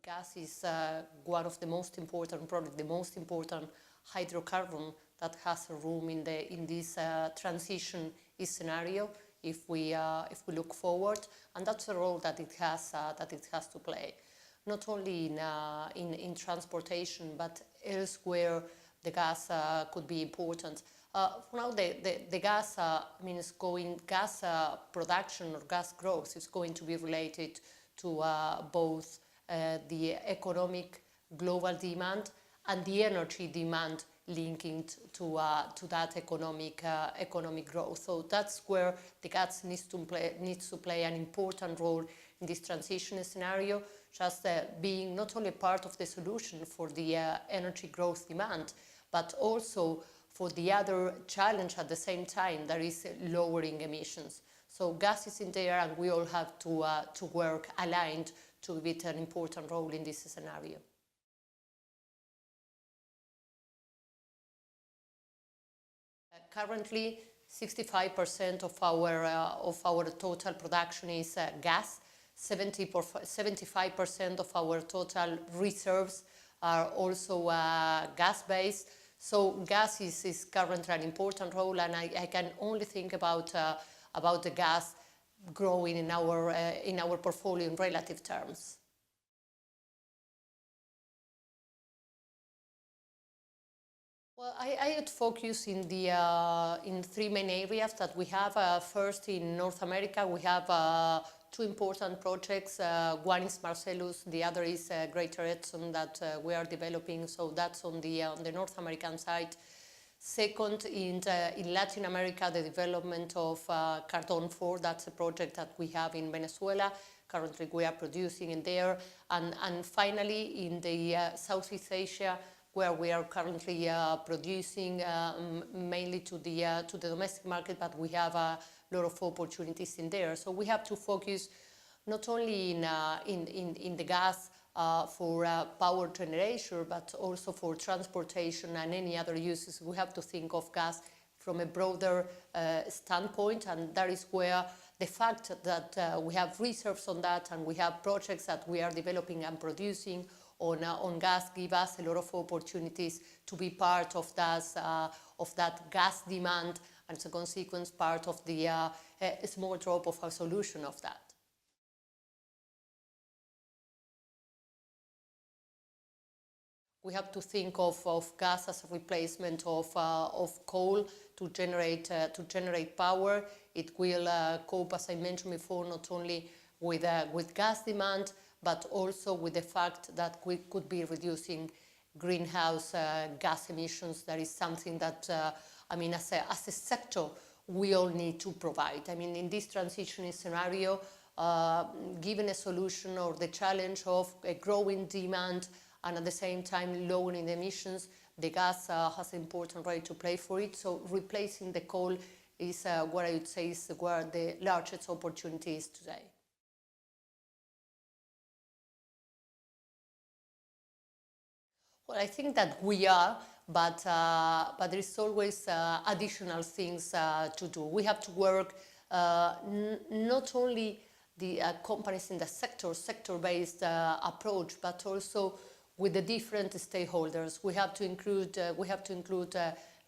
Gas is one of the most important, probably the most important hydrocarbon that has a room in this transition scenario if we look forward, and that's the role that it has to play, not only in transportation but elsewhere. The gas could be important. For now, the gas gas production or gas growth is going to be related to both the economic global demand and the energy demand linking to that economic growth. So that's where the gas needs to play an important role in this transition scenario, just being not only part of the solution for the energy growth demand, but also for the other challenge at the same time, that is lowering emissions. So gas is in there, and we all have to work aligned to give it an important role in this scenario. Currently, 65% of our total production is gas. 75% of our total reserves are also gas-based. So gas is currently an important role, and I can only think about the gas growing in our portfolio in relative terms. Well, I would focus in three main areas that we have. First, in North America, we have two important projects. One is Marcellus, the other is Greater Edson that we are developing. So that's on the North American side. Second, in Latin America, the development of Cardón 4. That's a project that we have in Venezuela. Currently, we are producing in there. And finally, in the Southeast Asia, where we are currently producing mainly to the domestic market, but we have a lot of opportunities in there. So we have to focus not only in the gas for power generation, but also for transportation and any other uses. We have to think of gas from a broader standpoint, and that is where the fact that we have reserves on that and we have projects that we are developing and producing on gas give us a lot of opportunities to be part of that gas demand, and as a consequence part of the small drop of a solution of that. We have to think of gas as a replacement of coal to generate power. It will cope, as I mentioned before, not only with gas demand, but also with the fact that we could be reducing greenhouse gas emissions. That is something that, as a sector, we all need to provide. In this transition scenario, given a solution or the challenge of a growing demand and at the same time lowering emissions, the gas has an important role to play for it. So replacing the coal is what I would say is where the largest opportunity is today. Well, I think that we are, but there is always additional things to do. We have to work not only the companies in the sector-based approach, but also with the different stakeholders. We have to include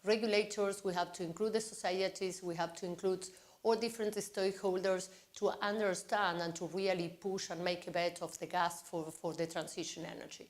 regulators. We have to include the societies. We have to include all different stakeholders to understand and to really push and make a bet of the gas for the transition energy.